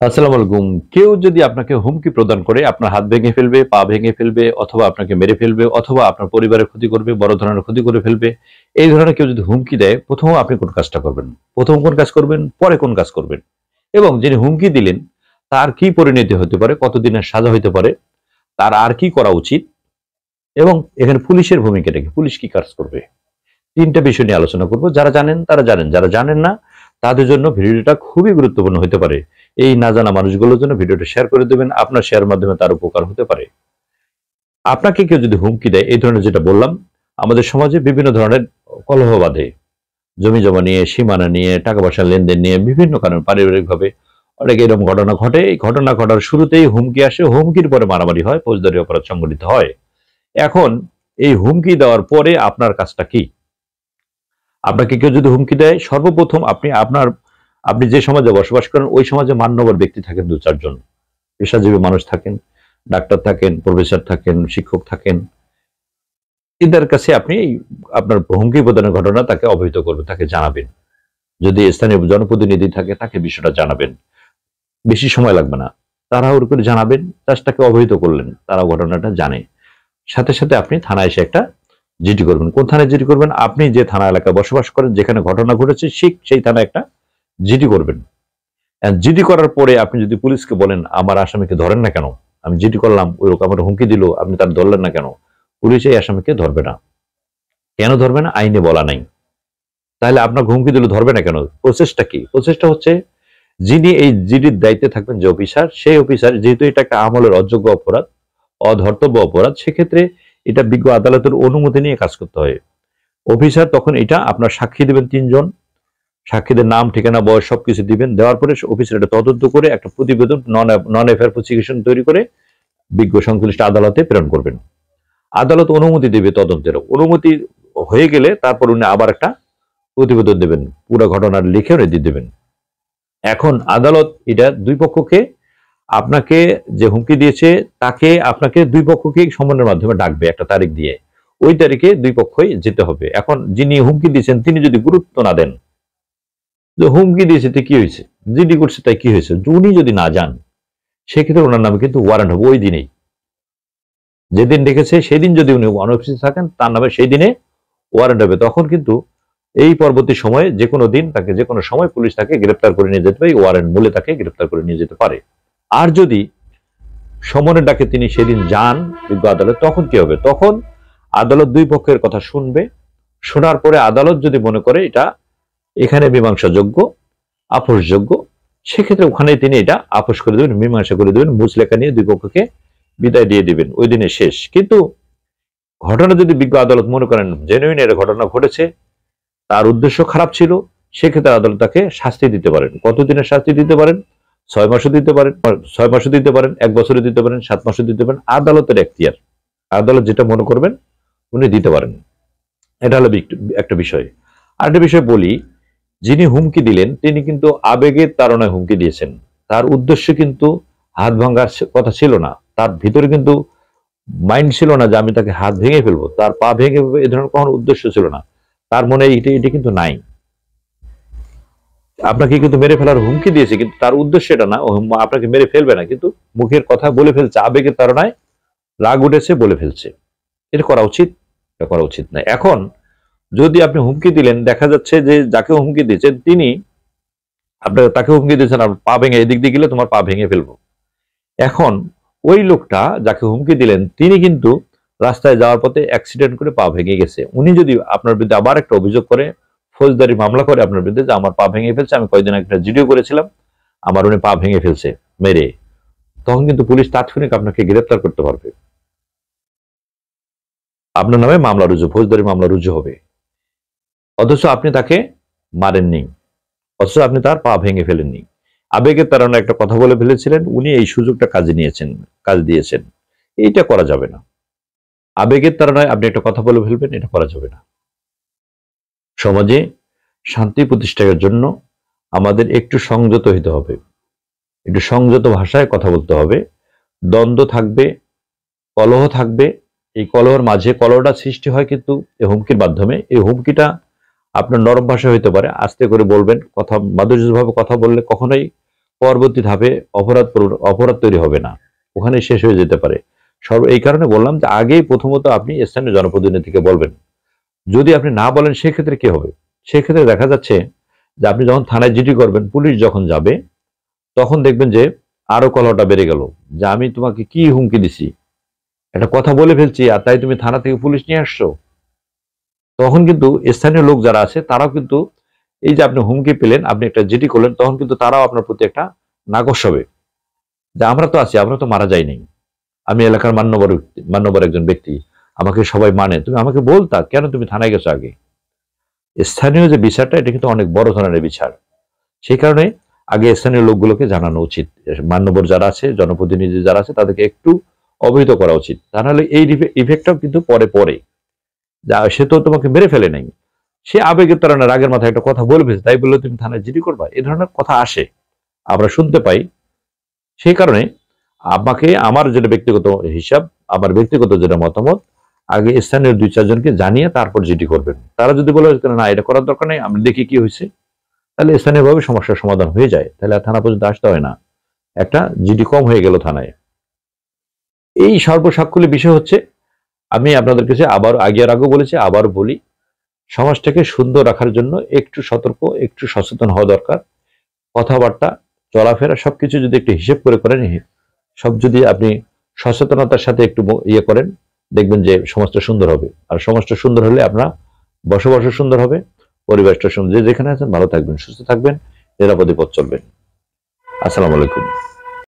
আসসালামু আলাইকুম। কেউ যদি আপনাকে হুমকি প্রদান করে আপনার হাত ভেঙে ফেলবে, পা ভেঙে ফেলবে অথবা আপনাকে মেরে ফেলবে অথবা আপনার পরিবারের ক্ষতি করবে, বড় ধরনের ক্ষতি করে ফেলবে। এই ধরনের কেউ যদি হুমকি দেয়, ১ম আপনি কোন কাজটা করবেন? ১ম কোন কাজ করবেন? পরে কোন কাজ করবেন? এবং যিনি হুমকি দিলেন তার কি পরিণতি হতে পারে? কতদিনের সাজা হইতে পারে? তার আর কি করা উচিত? এবং এখানে পুলিশের ভূমিকাটা কি? পুলিশ কি কাজ করবে? ৩ টা বিষয় নিয়ে আলোচনা করব। যারা জানেন তারা জানেন। যারা জানেন না তাদের জন্য ভিডিওটা খুবই গুরুত্বপূর্ণ হতে পারে। এই না জানা মানুষগুলোর জন্য ভিডিওটা শেয়ার করে দেবেন। আপনার শেয়ারের মাধ্যমে তার উপকার হতে পারে। আপনাকে কেউ যদি হুমকি দেয়, এই ধরনের যেটা বললাম, আমাদের সমাজে বিভিন্ন ধরনের কলহ বাধে। জমি-জমা নিয়ে, সীমানা নিয়ে, টাকা-পয়সার লেনদেন নিয়ে বিভিন্ন কারণে পারিবারিকভাবে অনেক এরকম ঘটনা ঘটে। এই ঘটনা ঘটার শুরুতেই হুমকি আসে, হুমকির পরে মারামারি হয়, ফৌজদারি অপরাধ সংঘটিত হয়। এখন এই হুমকি দেওয়ার পরে আপনার কাজটা কি? আপনাকে কেউ যদি হুমকি দেয়, সর্বপ্রথম আপনি যে সমাজে বসবাস করেন ওই সমাজে মান্যবর ব্যক্তি থাকেন ২-৪ জন। পেশাজীবী মানুষ থাকেন, ডাক্তার থাকেন, প্রফেসর থাকেন, শিক্ষক থাকেন। এদের কাছে আপনি আপনার হুমকি প্রদানের ঘটনা তাকে অবহিত করবেন, তাকে জানাবেন। যদি স্থানীয় জনপ্রতিনিধি থাকে তাকে বিষয়টা জানাবেন। বেশি সময় লাগবে না। তাড়াহুড়ো করে জানাবেন, জাস্ট তাকে অবহিত করলেন। তারা ঘটনাটা জানে। সাথে, সাথে আপনি থানায় এসে একটা জিডি করবেন। কোন থানায় জিডি করবেন? আপনি যে থানা এলাকায় বসবাস করেন, যেখানে ঘটনা ঘটেছে ঠিক সেই থানায় একটা জিডি করবেন। জিডি করার পরে আপনি যদি পুলিশকে বলেন, "আমার আসামিকে ধরেন না কেন? আমি জিডি করলাম, ওই লোক আমার হুমকি দিল, আপনি তার ধরলেন না কেন?" পুলিশ এই আসামিকে ধরবে না। কেন ধরবে না? আইনে বলা নাই। তাহলে আপনাকে হুমকি দিল ধরবে না কেন? প্রসেসটা কি? প্রসেসটা হচ্ছে যিনি এই জিডির দায়িত্বে থাকবেন যে অফিসার, সেই অফিসার যেহেতু এটা একটা আমলের অযোগ্য অপরাধ, অধর্তব্য অপরাধ, সেক্ষেত্রে এটা বিজ্ঞ আদালতের অনুমতি নিয়ে কাজ করতে হয়। অফিসার তখন এটা আপনার সাক্ষী দিবেন ৩ জন। সাক্ষীদের নাম, ঠিকানা, বয়স সবকিছু দিবেন। দেওয়ার পরে অফিসার এটা তদন্ত করে একটা প্রতিবেদন নন এফআইআর প্রসিকিউশন তৈরি করে বিজ্ঞ সংশ্লিষ্ট আদালতে প্রেরণ করবেন। আদালত অনুমতি দেবে তদন্তের। অনুমতি হয়ে গেলে তারপর উনি আবার একটা প্রতিবেদন দেবেন। পুরো ঘটনা লিখে উনি দিয়ে দেবেন। এখন আদালত এটা ২ পক্ষকে আপনাকে যে হুমকি দিয়েছে তাকে আপনাকে ২ পক্ষকেই সমন্বয়ের মাধ্যমে ডাকবে একটা তারিখ দিয়ে। ওই তারিখে ২ পক্ষই যেতে হবে। এখন যিনি হুমকি দিয়েছেন তিনি যদি গুরুত্ব না দেন যে হুমকি দিয়েছে তো কি হয়েছে? জিডি করছে তাই কি হয়েছে? উনি যদি না যান, সেক্ষেত্রে উনার নামে কিন্তু ওয়ারেন্ট হবে ওই দিনেই। যেদিন ডেকেছে সেদিন যদি উনি অনুপস্থিত থাকেন, তার নামে সেই দিনে ওয়ারেন্ট হবে। তখন কিন্তু এই পরবর্তী সময়ে যেকোনো দিন তাকে যেকোনো সময় পুলিশ তাকে গ্রেপ্তার করে নিয়ে যেতে পারে, ওয়ারেন্ট মূলে তাকে গ্রেপ্তার করে নিয়ে যেতে পারে। আর যদি সমনের ডাকে তিনি সেদিন যান বিজ্ঞ আদালত, তখন কি হবে? তখন আদালত ২ পক্ষের কথা শুনবে। শোনার পরে আদালত যদি মনে করে এটা এখানে মীমাংসাযোগ্য, আপোষযোগ্য, সেক্ষেত্রে ওখানেই তিনি এটা আপোষ করে দেবেন, মীমাংসা করে দেবেন, মুচলেখা নিয়ে ২ পক্ষকে বিদায় দিয়ে দিবেন। ওই দিনে শেষ। কিন্তু ঘটনা যদি বিজ্ঞ আদালত মনে করেন জেনুইন এর ঘটনা ঘটেছে, তার উদ্দেশ্য খারাপ ছিল, সেক্ষেত্রে আদালত তাকে শাস্তি দিতে পারেন। কতদিনের শাস্তি দিতে পারেন? ৬ মাসও দিতে পারেন, ৬ মাসও দিতে পারেন, ১ বছরও দিতে পারেন, ৭ মাসও দিতে পারেন। আদালতের এখতিয়ার। আদালত যেটা মনে করবেন উনি দিতে পারেন। এটা হলো একটা বিষয়। আরেকটা বিষয় বলি, যিনি হুমকি দিলেন তিনি কিন্তু আবেগের তাড়নায় হুমকি দিয়েছেন। তার উদ্দেশ্য কিন্তু হাত ভাঙার কথা ছিল না। তার ভিতরে কিন্তু মাইন্ড ছিল না যে আমি তাকে হাত ভেঙে ফেলবো, তার পা ভেঙে ফেলবো, এ ধরনের কোনো উদ্দেশ্য ছিল না। তার মনে এটি কিন্তু নাই। আপনাকে কিন্তু মেরে ফেলার হুমকি দিয়েছে, কিন্তু তার উদ্দেশ্য এটা না, ও আপনাকে মেরে ফেলবে না, কিন্তু মুখের কথা বলে ফেলছে, আবেগের তাড়নায় রাগ উঠেছে বলে ফেলছে। এটা করা উচিত? এটা করা উচিত না। এখন যদি আপনি হুমকি দিলেন, দেখা যাচ্ছে যে যাকে হুমকি দিয়েছেন তিনি তাকে হুমকি দিয়েছেন আর পা ভেঙে এদিক দিয়ে গেলে তোমার পা ভেঙে ফেলবো। এখন ওই লোকটা যাকে হুমকি দিলেন তিনি কিন্তু রাস্তায় যাওয়ার পথে অ্যাক্সিডেন্ট করে পা ভেঙে গেছে। উনি যদি আপনার বিরুদ্ধে আবার একটা অভিযোগ করে, ফৌজদারি মামলা করে আপনার বিরুদ্ধে যে আমার পা ভেঙে ফেলছে, আমি কয়েকদিন একটা ভিডিও করেছিলাম, আমার উনি পা ভেঙে ফেলছে মেরে, তখন কিন্তু পুলিশ তাৎক্ষণিক আপনাকে গ্রেপ্তার করতে পারবে। আপনার নামে মামলা রুজু, ফৌজদারি মামলা রুজু হবে। অথচ আপনি তাকে মারেননি, অথচ আপনি তার পা ভেঙে ফেলেননি। আবেগের তাড়নায় একটা কথা বলে ফেলেছিলেন, উনি এই সুযোগটা কাজে দিয়েছেন। এইটা করা যাবে না। আবেগের তাড়নায় আপনি একটা কথা বলে ফেলবেন, এটা করা যাবে না। সমাজে শান্তি প্রতিষ্ঠার জন্য আমাদের একটু সংযত হতে হবে, একটু সংযত ভাষায় কথা বলতে হবে। দ্বন্দ্ব থাকবে, কলহ থাকবে। এই কলহের মাঝে কলহটা সৃষ্টি হয় কিন্তু এই হুমকির মাধ্যমে। এই হুমকিটা আপনার নরম ভাষা হইতে পারে, আস্তে করে বলবেন, কথা মাধুর্যভাবে কথা বললে কখনোই পরবর্তী ধাপে অপরাধ তৈরি হবে না, ওখানে শেষ হয়ে যেতে পারে। এই কারণে বললাম যে আগেই প্রথমত আপনি স্থানীয় জনপ্রতিনিধিকে বলবেন। যদি আপনি না বলেন সেক্ষেত্রে কি হবে? সেক্ষেত্রে দেখা যাচ্ছে যে আপনি যখন থানায় জিডি করবেন, পুলিশ যখন যাবে তখন দেখবেন যে আরো কলহটা বেড়ে গেল, যে আমি তোমাকে কি হুমকি দিছি, একটা কথা বলে ফেলছি আর তাই তুমি থানা থেকে পুলিশ নিয়ে আসছো। তখন কিন্তু স্থানীয় লোক যারা আছে তারাও কিন্তু এই যে আপনি হুমকি পেলেন, আপনি একটা জিডি করলেন, তখন কিন্তু তারাও আপনার প্রতি একটা নাকশ হবে যে আমরা তো আছি, আমরা তো মারা যাই নাই, আমি এলাকার মান্যবর একজন ব্যক্তি, আমাকে সবাই মানে, তুমি আমাকে বলতা কেন তুমি থানায় গেছো আগে। স্থানীয় যে বিচারটা, এটা কিন্তু অনেক বড় ধরনের বিচার। সেই কারণে আগে স্থানীয় লোকগুলোকে জানানো উচিত, মান্যবর যারা আছে, জনপ্রতিনিধি যারা আছে তাদেরকে একটু অবহিত করা উচিত। তা নাহলে এই ইফেক্টটাও কিন্তু পরে পরে, যা সে তো তোমাকে মেরে ফেলে নাই, সে আবেগের তাড়নায় রাগের মাথায় একটা কথা বলে ফেলছে, তাই বললে তুমি থানায় জিডি করবা, এ ধরনের কথা আসে, আমরা শুনতে পাই। সেই কারণে আমাকে, আমার যেটা ব্যক্তিগত হিসাব, আমার ব্যক্তিগত যেটা মতামত, আগে স্থানীয় 2-4 জনকে জানিয়ে তারপর জিডি করবেন। তারা যদি বলে না এটা করার দরকার নেই, আমি দেখি কি হয়েছে, তাহলে স্থানীয়ভাবে সমস্যার সমাধান হয়ে যায়, তাহলে আর থানা পর্যন্ত আসতে হয় না, একটা জিডি কম হয়ে গেল থানায়। এই সর্বসাকুল্যে বিষয় হচ্ছে, আমি আপনাদের কাছে আবার আগেও বলেছি, আবার বলি, সমাজটাকে সুন্দর রাখার জন্য একটু সতর্ক, একটু সচেতন হওয়া দরকার। কথাবার্তা, চলাফেরা সবকিছু যদি একটু হিসেব করে করেন, সব যদি আপনি সচেতনতার সাথে একটু ইয়ে করেন, দেখবেন যে সমাজটা সুন্দর হবে। আর সমাজটা সুন্দর হলে আপনার বসবাসও সুন্দর হবে, পরিবেশটা সুন্দর। যে যেখানে আছেন ভালো থাকবেন, সুস্থ থাকবেন, নিরাপদে পথ চলবেন। আসসালামু আলাইকুম।